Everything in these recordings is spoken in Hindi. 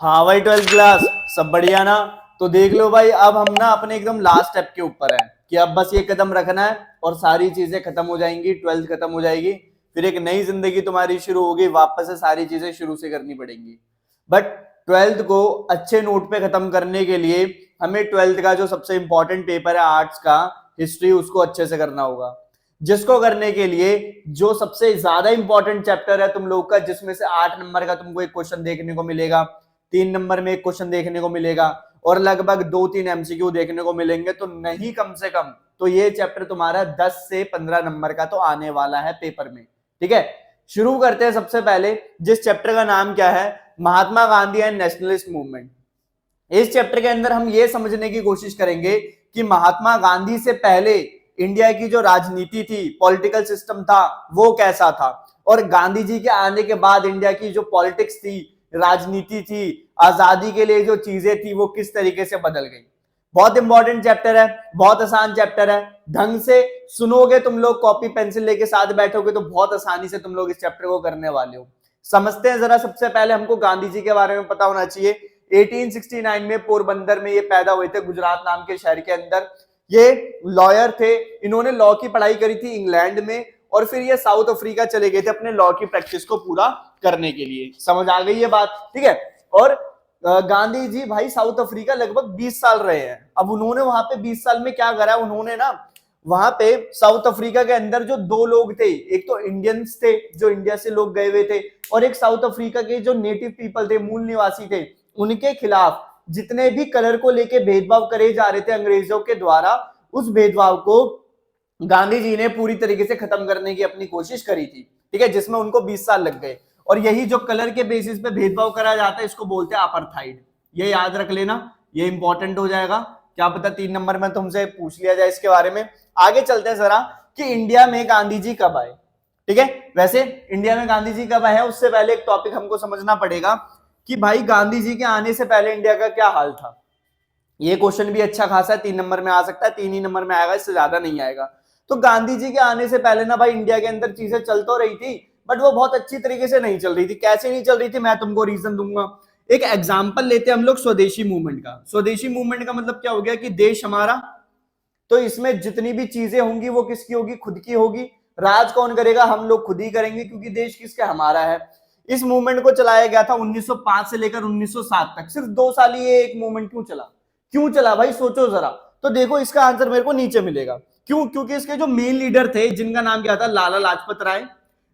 हाँ भाई, 12th क्लास सब बढ़िया ना। तो देख लो भाई, अब हम ना अपने एकदम लास्ट स्टेप के ऊपर है कि अब बस ये कदम रखना है और सारी चीजें खत्म हो जाएंगी, 12th खत्म हो जाएगी, फिर एक नई जिंदगी तुम्हारी शुरू होगी, वापस से सारी चीजें शुरू से करनी पड़ेंगी। बट 12th को अच्छे नोट पे खत्म करने के लिए हमें 12th का जो सबसे इंपॉर्टेंट पेपर है आर्ट्स का, हिस्ट्री, उसको अच्छे से करना होगा। जिसको करने के लिए जो सबसे ज्यादा इंपॉर्टेंट चैप्टर है तुम लोग का, जिसमें से 8 नंबर का तुमको एक क्वेश्चन देखने को मिलेगा, 3 नंबर में एक क्वेश्चन देखने को मिलेगा और लगभग 2-3 एमसीक्यू देखने को मिलेंगे, तो नहीं कम से कम तो ये चैप्टर तुम्हारा 10 से 15 नंबर का तो आने वाला है पेपर में। ठीक है, शुरू करते हैं सबसे पहले। जिस चैप्टर का नाम क्या है, Mahatma Gandhi and nationalist movement. इस चैप्टर के अंदर हम ये समझने की कोशिश करेंगे कि महात्मा गांधी से पहले इंडिया की जो राजनीति थी, पॉलिटिकल सिस्टम था, वो कैसा था, और गांधी जी के आने के बाद इंडिया की जो पॉलिटिक्स थी, राजनीति थी, आजादी के लिए जो चीजें थी, वो किस तरीके से बदल गई। बहुत इंपॉर्टेंट चैप्टर है, बहुत आसान चैप्टर है। ढंग से सुनोगे तुम लोग, कॉपी पेंसिल लेके साथ बैठोगे तो बहुत आसानी से तुम लोग इस चैप्टर को करने वाले हो। समझते हैं जरा। सबसे पहले हमको गांधी जी के बारे में पता होना चाहिए। 1869 में पोरबंदर में ये पैदा हुए थे, गुजरात नाम के शहर के अंदर। ये लॉयर थे, इन्होंने लॉ की पढ़ाई करी थी इंग्लैंड में, और फिर ये साउथ अफ्रीका चले गए थे अपने लॉ की प्रैक्टिस को पूरा करने के लिए। समझ आ गई ये बात? ठीक है। और गांधी जी भाई साउथ अफ्रीका लगभग 20 साल रहे हैं। अब उन्होंने वहां पे 20 साल में क्या करा, उन्होंने ना वहां पे साउथ अफ्रीका के अंदर जो दो लोग थे, एक तो इंडियंस थे जो इंडिया से लोग गए हुए थे, और एक साउथ अफ्रीका के जो नेटिव पीपल थे, मूल निवासी थे, उनके खिलाफ जितने भी कलर को लेके भेदभाव करे जा रहे थे अंग्रेजों के द्वारा, उस भेदभाव को गांधी जी ने पूरी तरीके से खत्म करने की अपनी कोशिश करी थी। ठीक है, जिसमें उनको 20 साल लग गए। और यही जो कलर के बेसिस पे भेदभाव करा जाता है, इसको बोलते हैं अपार्थाइड। ये याद रख लेना, ये इंपॉर्टेंट हो जाएगा। क्या पता 3 नंबर में तुमसे पूछ लिया जाए इसके बारे में। आगे चलते हैं जरा कि इंडिया में गांधी जी कब आए। ठीक है, वैसे इंडिया में गांधी जी कब आए, उससे पहले एक टॉपिक हमको समझना पड़ेगा कि भाई गांधी जी के आने से पहले इंडिया का क्या हाल था। ये क्वेश्चन भी अच्छा खासा है, 3 नंबर में आ सकता है, 3 ही नंबर में आएगा, इससे ज्यादा नहीं आएगा। तो गांधी जी के आने से पहले ना भाई इंडिया के अंदर चीजें चल तो रही थी, बट वो बहुत अच्छी तरीके से नहीं चल रही थी। कैसे नहीं चल रही थी, मैं तुमको रीजन दूंगा। एक एग्जाम्पल लेते हैं हम लोग स्वदेशी मूवमेंट का। स्वदेशी मूवमेंट का मतलब क्या हो गया कि देश हमारा, तो इसमें जितनी भी चीजें होंगी वो किसकी होगी, खुद की होगी। राज कौन करेगा, हम लोग खुद ही करेंगे, क्योंकि देश किसका, हमारा है। इस मूवमेंट को चलाया गया था 1905 से लेकर 1907 तक। सिर्फ 2 साल ही ये एक मूवमेंट क्यों चला? क्यों चला भाई, सोचो जरा। तो देखो इसका आंसर मेरे को नीचे मिलेगा। क्यों? क्योंकि इसके जो मेन लीडर थे, जिनका नाम क्या था, लाला लाजपत राय,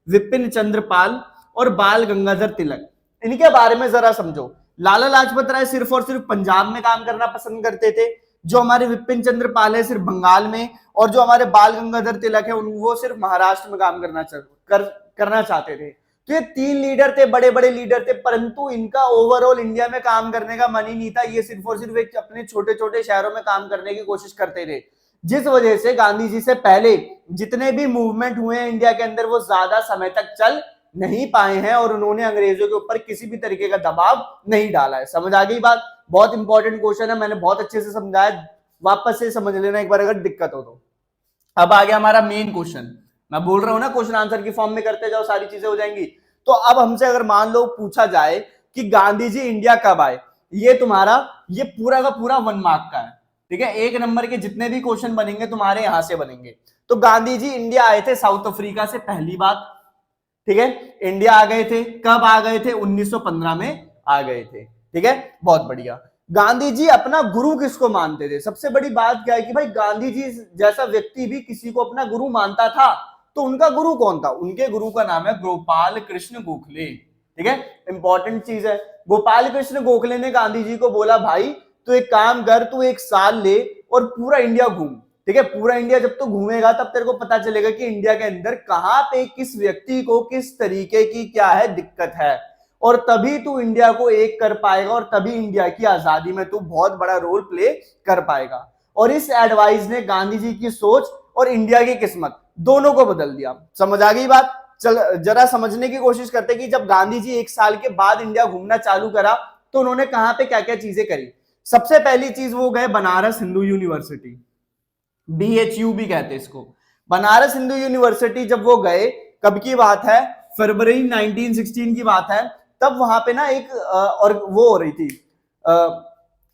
विपिन चंद्र पाल और बाल गंगाधर तिलक। इनके बारे में जरा समझो। लाला लाजपत राय सिर्फ और सिर्फ पंजाब में काम करना पसंद करते थे, जो हमारे विपिन चंद्र पाल है सिर्फ बंगाल में, और जो हमारे बाल गंगाधर तिलक है वो सिर्फ महाराष्ट्र में काम करना चाहते थे। तो ये 3 लीडर थे, बड़े बड़े लीडर थे, परंतु इनका ओवरऑल इंडिया में काम करने का मन ही नहीं था। ये सिर्फ और सिर्फ एक अपने छोटे छोटे शहरों में काम करने की कोशिश करते थे, जिस वजह से गांधी जी से पहले जितने भी मूवमेंट हुए हैं इंडिया के अंदर, वो ज्यादा समय तक चल नहीं पाए हैं, और उन्होंने अंग्रेजों के ऊपर किसी भी तरीके का दबाव नहीं डाला है। समझ आ गई बात? बहुत इंपॉर्टेंट क्वेश्चन है, मैंने बहुत अच्छे से समझाया, वापस से समझ लेना एक बार अगर दिक्कत हो तो। अब आ गया हमारा मेन क्वेश्चन। मैं बोल रहा हूं ना, क्वेश्चन आंसर की फॉर्म में करते जाओ, सारी चीजें हो जाएंगी। तो अब हमसे अगर मान लो पूछा जाए कि गांधी जी इंडिया कब आए, ये तुम्हारा ये पूरा का पूरा 1 मार्क का है। ठीक है, 1 नंबर के जितने भी क्वेश्चन बनेंगे तुम्हारे यहां से बनेंगे। तो गांधी जी इंडिया आए थे साउथ अफ्रीका से, पहली बात। ठीक है, इंडिया आ गए थे, कब आ गए थे, 1915 में आ गए थे। ठीक है, बहुत बढ़िया। गांधी जी अपना गुरु किसको मानते थे? सबसे बड़ी बात क्या है कि भाई गांधी जी जैसा व्यक्ति भी किसी को अपना गुरु मानता था, तो उनका गुरु कौन था? उनके गुरु का नाम है गोपाल कृष्ण गोखले। ठीक है, इंपॉर्टेंट चीज है। गोपाल कृष्ण गोखले ने गांधी जी को बोला, भाई तू एक काम कर, तू 1 साल ले और पूरा इंडिया घूम। ठीक है, पूरा इंडिया जब तू घूमेगा तब तेरे को पता चलेगा कि इंडिया के अंदर कहां पे किस व्यक्ति को किस तरीके की क्या है दिक्कत है, और तभी तू इंडिया को एक कर पाएगा, और तभी इंडिया की आजादी में तू बहुत बड़ा रोल प्ले कर पाएगा। और इस एडवाइस ने गांधी जी की सोच और इंडिया की किस्मत दोनों को बदल दिया। समझ आ गई बात? चल जरा समझने की कोशिश करते कि जब गांधी जी 1 साल के बाद इंडिया घूमना चालू करा, तो उन्होंने कहां पे क्या क्या चीजें करी। सबसे पहली चीज वो गए बनारस हिंदू यूनिवर्सिटी, BHU भी कहते हैं इसको। बनारस हिंदू यूनिवर्सिटी जब वो गए, कब की बात है, फरवरी 1916 की बात है। तब वहां पे ना एक और वो हो रही थी,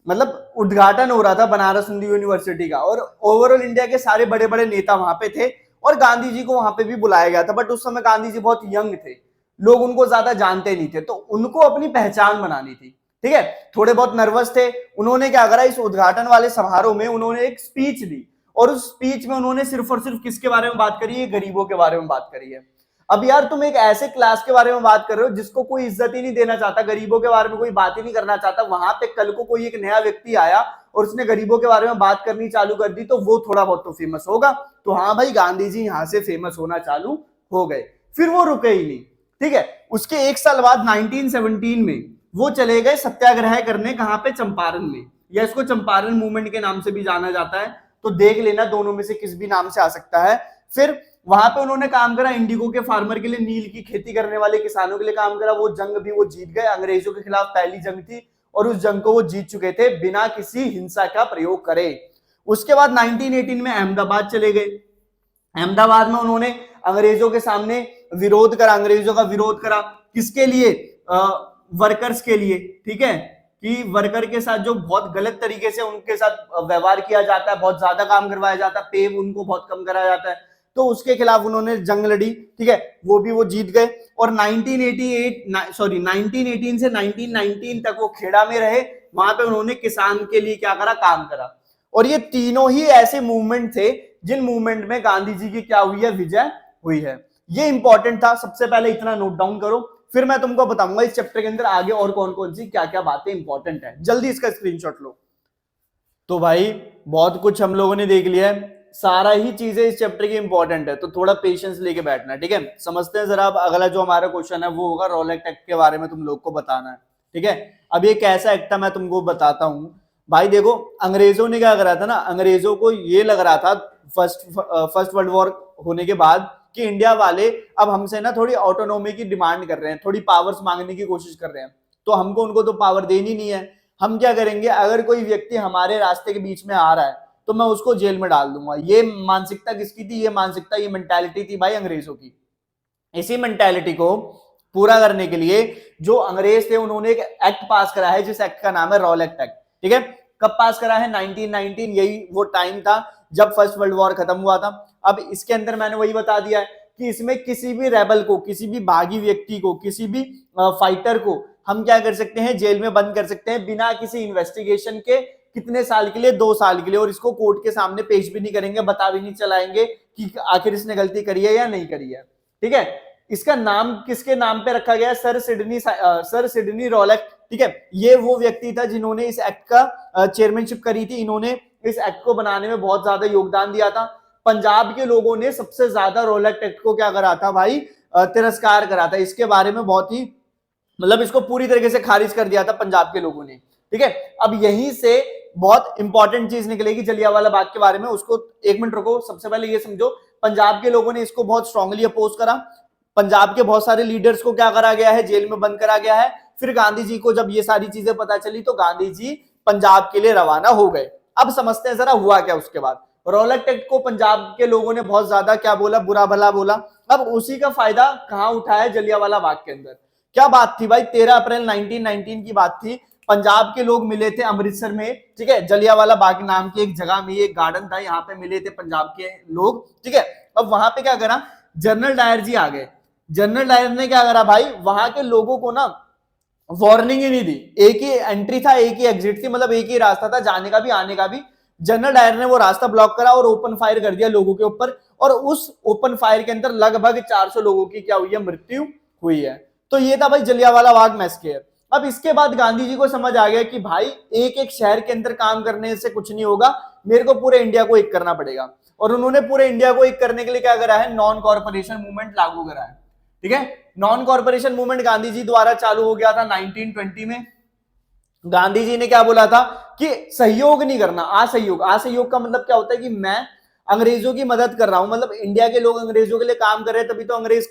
मतलब उद्घाटन हो रहा था बनारस हिंदू यूनिवर्सिटी का, और ओवरऑल इंडिया के सारे बड़े बड़े नेता वहां पे थे और गांधी जी को वहां पे भी बुलाया गया था। बट उस समय गांधी जी बहुत यंग थे, लोग उनको ज्यादा जानते नहीं थे, तो उनको अपनी पहचान बनानी थी, ठीक है। थोड़े बहुत नर्वस थे। उन्होंने क्या करा, इस उद्घाटन वाले समारोह में उन्होंने एक स्पीच दी, और उस स्पीच में उन्होंने सिर्फ और सिर्फ किसके बारे में बात करी है, गरीबों के बारे में बात करी है। अब यार तुम एक ऐसे क्लास के बारे में बात कर रहे हो जिसको कोई इज्जत ही नहीं देना चाहता, गरीबों के बारे में कोई बात ही नहीं करना चाहता, वहां पे कल को कोई एक नया व्यक्ति आया और उसने गरीबों के बारे में बात करनी चालू कर दी, तो वो थोड़ा बहुत तो फेमस होगा। तो हाँ भाई, गांधी जी यहां से फेमस होना चालू हो गए। फिर वो रुके ही नहीं, ठीक है। उसके एक साल बाद 1917 में वो चले गए सत्याग्रह करने, कहां पे, चंपारण में, या इसको चंपारण मूवमेंट के नाम से भी जाना जाता है। तो देख लेना, दोनों में से किस भी नाम से आ सकता है। फिर वहां पे उन्होंने काम करा इंडिगो के फार्मर के लिए, नील की खेती करने वाले किसानों के लिए काम करा। वो जंग भी वो जीत गए, अंग्रेजों के खिलाफ पहली जंग थी और उस जंग को वो जीत चुके थे बिना किसी हिंसा का प्रयोग करे। उसके बाद 1918 में अहमदाबाद चले गए। अहमदाबाद में उन्होंने अंग्रेजों के सामने विरोध करा, अंग्रेजों का विरोध करा, किसके लिए, वर्कर्स के लिए, ठीक है, कि वर्कर के साथ जो बहुत गलत तरीके से उनके साथ व्यवहार किया जाता है, बहुत ज्यादा काम करवाया जाता है, पे उनको बहुत कम कराया जाता है, तो उसके खिलाफ उन्होंने जंग लड़ी, ठीक है, वो भी वो जीत गए। और 1918 से 1919 तक वो खेड़ा में रहे, वहां पे उन्होंने किसान के लिए क्या करा, काम करा। और ये तीनों ही ऐसे मूवमेंट थे जिन मूवमेंट में गांधी जी की क्या हुई है, विजय हुई है। ये इंपॉर्टेंट था, सबसे पहले इतना नोट डाउन करो, फिर मैं तुमको बताऊंगा इस चैप्टर के अंदर आगे और कौन कौन सी क्या क्या बातें इंपॉर्टेंट है। जल्दी इसका स्क्रीनशॉट लो। तो भाई बहुत कुछ हम लोगों ने देख लिया है, सारा ही चीजें इस चैप्टर की इंपॉर्टेंट है, तो थोड़ा पेशेंस लेके बैठना, ठीक है। समझते हैं जरा। अब अगला जो हमारा क्वेश्चन है वो होगा रॉलेट एक्ट के बारे में तुम लोग को बताना है, ठीक है। अब ये कैसा एक्ट था मैं तुमको बताता हूं। भाई देखो, अंग्रेजों ने क्या करा था ना, अंग्रेजों को ये लग रहा था फर्स्ट वर्ल्ड वॉर होने के बाद कि इंडिया वाले अब हमसे ना थोड़ी ऑटोनॉमी की डिमांड कर रहे हैं, थोड़ी पावर्स मांगने की कोशिश कर रहे हैं, तो हमको उनको तो पावर देनी नहीं है। हम क्या करेंगे, अगर कोई व्यक्ति हमारे रास्ते के बीच में आ रहा है तो मैं उसको जेल में डाल दूंगा। ये मानसिकता किसकी थी, ये मानसिकता, ये मेंटालिटी थी भाई अंग्रेजों की। इसी मेंटालिटी को पूरा करने के लिए जो अंग्रेज थे उन्होंने एक एक्ट पास करा है, जिस एक्ट का नाम है रॉलेट एक्ट, ठीक है। कब पास करा है, 1919, यही वो टाइम था जब फर्स्ट वर्ल्ड वॉर खत्म हुआ था। अब इसके अंदर मैंने वही बता दिया है कि इसमें किसी भी रेबल को, किसी भी बागी व्यक्ति को, किसी भी फाइटर को हम क्या कर सकते हैं, जेल में बंद कर सकते हैं बिना किसी इन्वेस्टिगेशन के। कितने साल के लिए, 2 साल के लिए। और इसको कोर्ट के सामने पेश भी नहीं करेंगे, बता भी नहीं चलाएंगे कि आखिर इसने गलती करी है या नहीं करी है, ठीक है। इसका नाम किसके नाम पे रखा गया, सर सिडनी रॉलेट, ठीक है। ये वो व्यक्ति था जिन्होंने इस एक्ट का चेयरमैनशिप करी थी। इन्होंने इस एक्ट को बनाने में बहुत ज्यादा योगदान दिया था। पंजाब के लोगों ने सबसे ज्यादा रॉलेट एक्ट को क्या करा था भाई, तिरस्कार करा था। इसके बारे में बहुत ही, मतलब इसको पूरी तरीके से खारिज कर दिया था पंजाब के लोगों ने, ठीक है। अब यहीं से बहुत इंपॉर्टेंट चीज निकलेगी जलियांवाला बाग के बारे में, उसको 1 मिनट रुको। सबसे पहले ये समझो, पंजाब के लोगों ने इसको बहुत स्ट्रांगली अपोज करा। पंजाब के बहुत सारे लीडर्स को क्या करा गया है, जेल में बंद करा गया है। फिर गांधी जी को जब ये सारी चीजें पता चली तो गांधी जी पंजाब के लिए रवाना हो गए। अब समझते हैं जरा हुआ क्या उसके बाद। रॉलेट एक्ट को पंजाब के लोगों ने बहुत ज्यादा क्या बोला, बुरा भला बोला। अब उसी का फायदा कहां उठाया, जलियांवाला बाग के अंदर। क्या बात थी भाई, 13 अप्रैल 1919 की बात थी। पंजाब के लोग मिले थे अमृतसर में, ठीक है, जलियांवाला बाग नाम की एक जगह में, एक गार्डन था, यहाँ पे मिले थे पंजाब के लोग, ठीक है। अब वहां पे क्या करा, जनरल डायर जी आ गए। जनरल डायर ने क्या करा भाई, वहां के लोगों को ना वार्निंग ही नहीं दी। एक ही एंट्री था, एक ही एग्जिट थी, मतलब एक ही रास्ता था जाने का भी आने का भी। जनरल डायर ने वो रास्ता ब्लॉक करा और ओपन फायर कर दिया लोगों के ऊपर। और उस ओपन फायर के अंदर लगभग 400 लोगों की क्या हुई है, मृत्यु हुई है। तो ये था भाई जलियांवाला बाग मैसेकर। अब इसके बाद गांधी जी को समझ आ गया कि भाई एक एक शहर के अंदर काम करने से कुछ नहीं होगा, मेरे को पूरे इंडिया को एक करना पड़ेगा। और उन्होंने पूरे इंडिया को एक करने के लिए क्या करा है, नॉन कॉर्पोरेशन मूवमेंट लागू करा है, ठीक है। Non corporation movement Gandhi ji द्वारा चालू हो गया था 1920 में। गांधी जी ने क्या बोला था कि सहयोग नहीं करना, असहयोग। असहयोग का मतलब क्या होता है कि मैं अंग्रेजों की मदद कर रहा हूं, मतलब इंडिया के लोग अंग्रेजों के लिए काम कर रहे हैं तभी तो अंग्रेज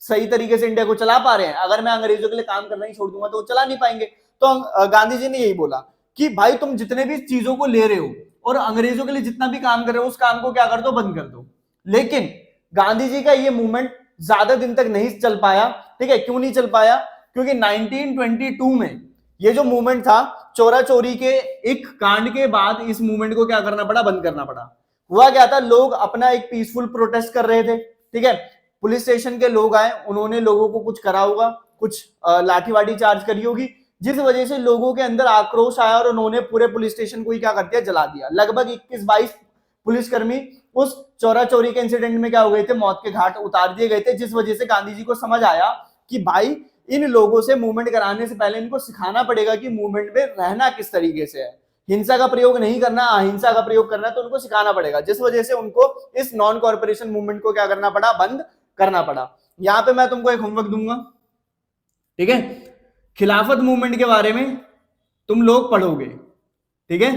सही तरीके से इंडिया को चला पा रहे हैं। अगर मैं अंग्रेजों के लिए काम करना ही छोड़ दूंगा तो वो चला नहीं पाएंगे। तो गांधी जी ने यही बोला कि भाई तुम जितने भी चीजों को ले रहे हो और अंग्रेजों के लिए जितना भी काम कर रहे हो, उस काम को क्या कर दो, बंद कर दो। लेकिन गांधी जी का ये मूवमेंट ज्यादा दिन तक नहीं चल पाया, ठीक है। क्यों नहीं चल पाया, क्योंकि 1922 में ये जो मूवमेंट था चोरा चोरी के एक कांड के बाद इस मूवमेंट को क्या करना पड़ा, बंद करना पड़ा। हुआ क्या था, लोग अपना एक पीसफुल प्रोटेस्ट कर रहे थे, ठीक है, पुलिस स्टेशन के लोग आए, उन्होंने लोगों को कुछ करा होगा, कुछ लाठी वाठी चार्ज करी होगी, जिस वजह से लोगों के अंदर आक्रोश आया और उन्होंने पूरे पुलिस स्टेशन को ही क्या कर दिया, जला दिया। लगभग 21-22 पुलिसकर्मी उस चोरा चोरी के इंसिडेंट में क्या हो गए थे, मौत के घाट उतार दिए गए थे, जिस वजह से गांधी जी को समझ आया कि भाई इन लोगों से मूवमेंट कराने से पहले इनको सिखाना पड़ेगा कि मूवमेंट में रहना किस तरीके से है, हिंसा का प्रयोग नहीं करना, अहिंसा का प्रयोग करना, तो उनको सिखाना पड़ेगा, जिस वजह से उनको इस नॉन कॉर्पोरेशन मूवमेंट को क्या करना पड़ा, बंद करना पड़ा। यहां पे मैं तुमको एक होमवर्क दूंगा, ठीक है, खिलाफत मूवमेंट के बारे में तुम लोग पढ़ोगे, ठीक है।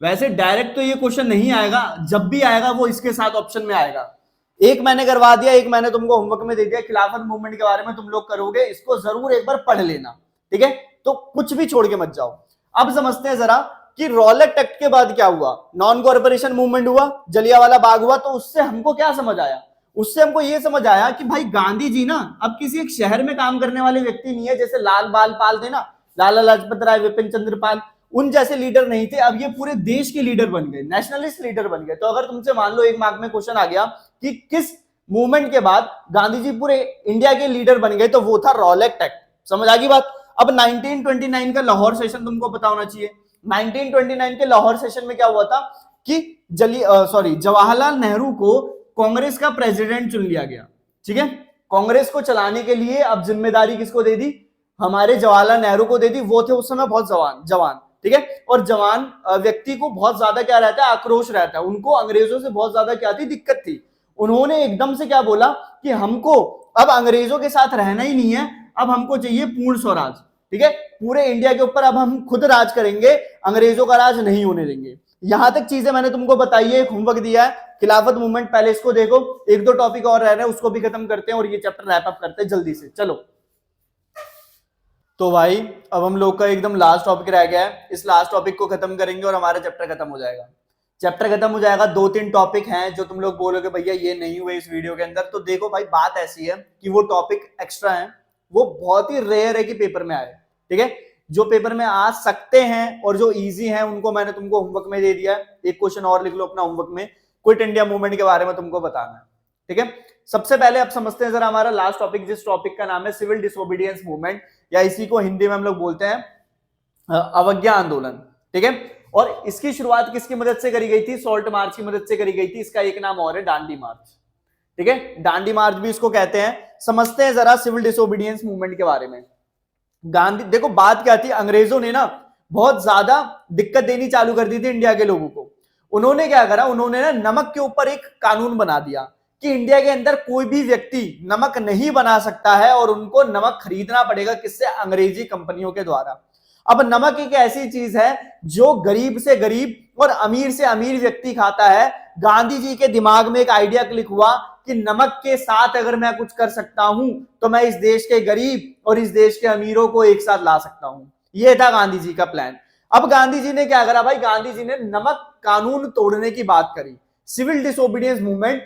वैसे डायरेक्ट तो ये क्वेश्चन नहीं आएगा, जब भी आएगा वो इसके साथ ऑप्शन में आएगा। एक मैंने करवा दिया, एक मैंने तुमको होमवर्क में दे दिया, खिलाफत मूवमेंट के बारे में तुम लोग करोगे, इसको जरूर एक बार पढ़ लेना, ठीक है, तो कुछ भी छोड़ के मत जाओ। अब समझते हैं जरा कि रॉलेट एक्ट के बाद क्या हुआ, नॉन कॉर्पोरेशन मूवमेंट हुआ, जलियांवाला बाग हुआ, तो उससे हमको क्या समझ आया, उससे हमको ये समझ आया कि भाई गांधी जी ना अब किसी एक शहर में काम करने वाले व्यक्ति नहीं है, जैसे लाल बाल पाल थे ना, लाला लाजपत राय, विपिन चंद्र पाल, उन जैसे लीडर नहीं थे, अब ये पूरे देश के लीडर बन गए, नेशनलिस्ट लीडर बन गए। तो अगर तुमसे मान लो एक मार्क में क्वेश्चन आ गया कि किस मूवमेंट के बाद गांधी जी पूरे इंडिया के लीडर बन गए, तो वो था रॉलेट एक्ट। समझ आ गई बात। अब 1929 का लाहौर सेशन तुमको पता होना चाहिए। 1929 के लाहौर सेशन में क्या हुआ था कि जवाहरलाल नेहरू को कांग्रेस का प्रेसिडेंट चुन लिया गया, ठीक है। कांग्रेस को चलाने के लिए अब जिम्मेदारी किसको दे दी, हमारे जवाहरलाल नेहरू को दे दी। वो थे उस समय बहुत जवान, ठीक है, और जवान व्यक्ति को बहुत ज्यादा क्या रहता है, आक्रोश रहता है, उनको अंग्रेजों से बहुत ज्यादा क्या थी, दिक्कत थी। उन्होंने एकदम से क्या बोला कि हमको अब अंग्रेजों के साथ रहना ही नहीं है, अब हमको चाहिए पूर्ण स्वराज, ठीक है, पूरे इंडिया के ऊपर अब हम खुद राज करेंगे, अंग्रेजों का राज नहीं होने देंगे। यहां तक चीजें मैंने तुमको बताई है, एक होमवर्क दिया है, खिलाफत मूवमेंट, पहले इसको देखो, एक दो टॉपिक और रह रहे हैं, उसको भी खत्म करते हैं और ये चैप्टर रैप अप करते हैं जल्दी से। चलो तो भाई अब हम लोग का एकदम लास्ट टॉपिक रह गया है, इस लास्ट टॉपिक को खत्म करेंगे और हमारा चैप्टर खत्म हो जाएगा। चैप्टर खत्म हो जाएगा, 2-3 टॉपिक हैं जो तुम लोग बोलोगे भैया ये नहीं हुए इस वीडियो के अंदर, तो देखो भाई बात ऐसी है कि वो टॉपिक एक्स्ट्रा है, वो बहुत ही रेयर है कि पेपर में आए, ठीक है। जो पेपर में आ सकते हैं और जो इजी हैं उनको मैंने तुमको होमवर्क में दे दिया है। एक क्वेश्चन और लिख लो अपना होमवर्क में, क्विट इंडिया मूवमेंट के बारे में तुमको बताना है, ठीक है। सबसे पहले अब समझते हैं जरा हमारा लास्ट टॉपिक, जिस टॉपिक का नाम है सिविल डिसोबीडियंस मूवमेंट, या इसी को हिंदी में हम लोग बोलते हैं अवज्ञा आंदोलन, ठीक है। और इसकी शुरुआत किसकी मदद से करी गई थी, सॉल्ट मार्च की मदद से करी गई थी। इसका एक नाम और है दांडी मार्च, ठीक है, दांडी मार्च भी इसको कहते हैं। समझते हैं जरा सिविल डिसोबीडियंस मूवमेंट के बारे में। गांधी, देखो बात क्या थी, अंग्रेजों ने ना बहुत ज्यादा दिक्कत देनी चालू कर दी थी इंडिया के लोगों को। उन्होंने क्या करा, उन्होंने ना नमक के ऊपर एक कानून बना दिया कि इंडिया के अंदर कोई भी व्यक्ति नमक नहीं बना सकता है और उनको नमक खरीदना पड़ेगा, किससे, अंग्रेजी कंपनियों के द्वारा। अब नमक एक ऐसी चीज है जो गरीब से गरीब और अमीर से अमीर व्यक्ति खाता है। गांधी जी के दिमाग में एक आइडिया क्लिक हुआ कि नमक के साथ अगर मैं कुछ कर सकता हूं तो मैं इस देश के गरीब और इस देश के अमीरों को एक साथ ला सकता हूं। यह था गांधी जी का प्लान। अब गांधी जी ने क्या करा भाई, गांधी जी ने नमक कानून तोड़ने की बात करी। सिविल डिसोबीडियंस मूवमेंट,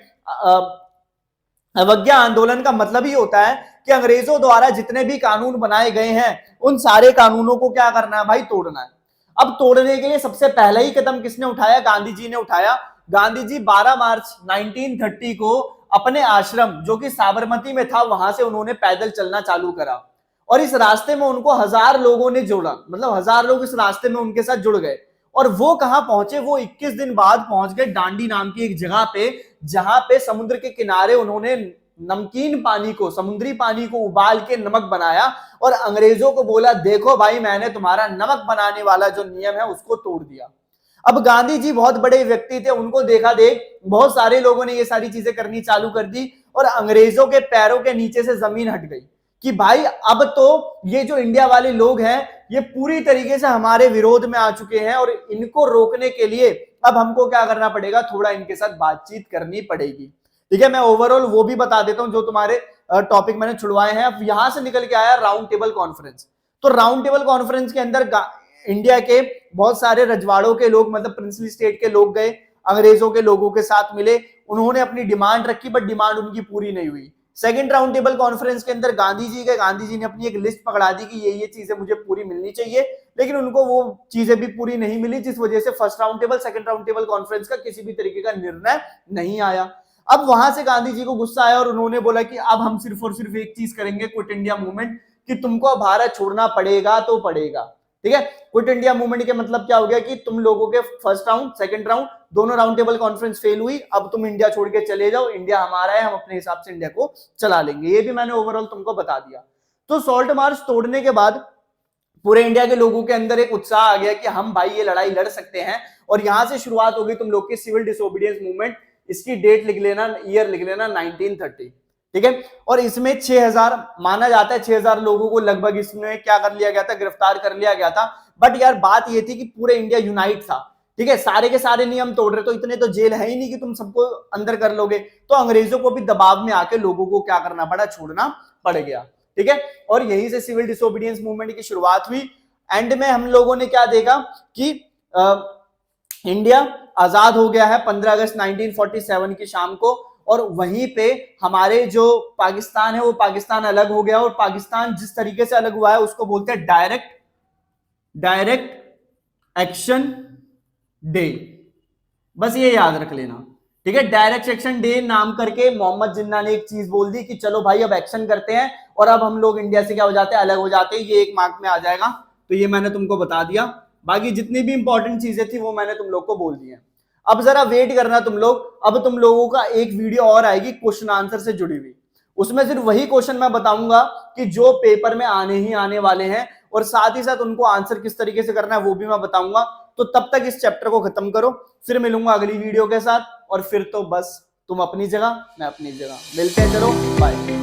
अवज्ञा आंदोलन का मतलब ही होता है कि अंग्रेजों द्वारा जितने भी कानून बनाए गए हैं उन सारे कानूनों को क्या करना है भाई, तोड़ना है। अब तोड़ने के लिए सबसे पहला ही कदम किसने उठाया, गांधी जी ने उठाया। गांधी जी 12 मार्च 1930 को अपने आश्रम जो कि साबरमती में था, वहां से उन्होंने पैदल चलना चालू करा और इस रास्ते में उनको 1000 लोगों ने जोड़ा, मतलब 1000 लोग इस रास्ते में उनके साथ जुड़ गए। और वो कहां पहुंचे, वो 21 दिन बाद पहुंच गए दांडी नाम की एक जगह पे, जहां पे समुद्र के किनारे उन्होंने नमकीन पानी को, समुद्री पानी को उबाल के नमक बनाया और अंग्रेजों को बोला देखो भाई मैंने तुम्हारा नमक बनाने वाला जो नियम है उसको तोड़ दिया। अब गांधी जी बहुत बड़े व्यक्ति थे, उनको देखा देख बहुत सारे लोगों ने ये सारी चीजें करनी चालू कर दी और अंग्रेजों के पैरों के नीचे से जमीन हट गई कि भाई अब तो ये जो इंडिया वाले लोग हैं ये पूरी तरीके से हमारे विरोध में आ चुके हैं और इनको रोकने के लिए अब हमको क्या करना पड़ेगा, थोड़ा इनके साथ बातचीत करनी पड़ेगी। ठीक है, मैं ओवरऑल वो भी बता देता हूं जो तुम्हारे टॉपिक मैंने छुड़वाए हैं। अब यहां से निकल के आया राउंड टेबल कॉन्फ्रेंस। तो राउंड टेबल कॉन्फ्रेंस के अंदर इंडिया के बहुत सारे रजवाड़ों के लोग, मतलब प्रिंसली स्टेट के लोग गए, अंग्रेजों के लोगों के साथ मिले, उन्होंने अपनी डिमांड रखी बट डिमांड उनकी पूरी नहीं हुई। सेकंड राउंड टेबल कॉन्फ्रेंस के अंदर गांधी जी ने अपनी एक लिस्ट पकड़ा दी कि ये चीजें मुझे पूरी मिलनी चाहिए, लेकिन उनको वो चीजें भी पूरी नहीं मिली, जिस वजह से first round table second round table conference का किसी भी तरीके का निर्णय नहीं आया। अब वहां से गांधी जी को गुस्सा आया और उन्होंने बोला कि अब हम सिर्फ और सिर्फ एक चीज करेंगे, क्विट इंडिया मूवमेंट, कि तुमको भारत छोड़ना पड़ेगा तो पड़ेगा। ठीक है, क्विट इंडिया मूवमेंट के मतलब क्या हो गया कि तुम लोगों के फर्स्ट राउंड सेकंड राउंड दोनों राउंड टेबल कॉन्फ्रेंस फेल हुई, अब तुम इंडिया छोड़ के चले जाओ, इंडिया हमारा है, हम अपने हिसाब से इंडिया को चला लेंगे। ये भी मैंने ओवरऑल तुमको बता दिया। तो सॉल्ट मार्च तोड़ने के बाद पूरे इंडिया के लोगों के अंदर एक उत्साह आ गया कि हम भाई ये लड़ाई लड़ सकते हैं, और यहां से शुरुआत होगी तुम लोग की सिविल डिसोबीडियंस मूवमेंट। इसकी डेट लिख लेना, ईयर लिख लेना 1930। ठीक है, और इसमें 6000 माना जाता है, 6000 लोगों को लगभग इसमें क्या कर लिया गया था, गिरफ्तार कर लिया गया था। बट यार बात ये थी कि पूरे इंडिया यूनाइट था। ठीक है, सारे के सारे नियम तोड़ रहे, तो इतने तो जेल है ही नहीं कि तुम सबको अंदर कर लोगे। तो अंग्रेजों को भी दबाव में आके लोगों को क्या करना पड़ा, छोड़ना पड़ गया। ठीक है, और यहीं से सिविल डिसोबीडियंस मूवमेंट की शुरुआत हुई। एंड में हम लोगों ने क्या देखा कि इंडिया आजाद हो गया है 15 अगस्त 1947 की शाम को, और वहीं पे हमारे जो पाकिस्तान है वो पाकिस्तान अलग हो गया। और पाकिस्तान जिस तरीके से अलग हुआ है उसको बोलते हैं डायरेक्ट एक्शन डे। बस ये याद रख लेना। ठीक है, डायरेक्ट एक्शन डे नाम करके मोहम्मद जिन्ना ने एक चीज बोल दी कि चलो भाई अब एक्शन करते हैं, और अब हम लोग इंडिया से क्या हो जाते हैं, अलग हो जाते हैं। ये एक मार्क में आ जाएगा, तो ये मैंने तुमको बता दिया। बाकी जितनी भी इंपॉर्टेंट चीजें थी वो मैंने तुम लोग को बोल दी है। अब जरा वेट करना तुम लोग, अब तुम लोगों का एक वीडियो और आएगी क्वेश्चन आंसर से जुड़ी हुई। उसमें सिर्फ वही क्वेश्चन मैं बताऊंगा कि जो पेपर में आने ही आने वाले हैं, और साथ ही साथ उनको आंसर किस तरीके से करना है वो भी मैं बताऊंगा। तो तब तक इस चैप्टर को खत्म करो, फिर मिलूंगा अगली वीडियो के साथ। और फिर तो बस तुम अपनी जगह, मैं अपनी जगह, मिलते हैं, चलो बाय।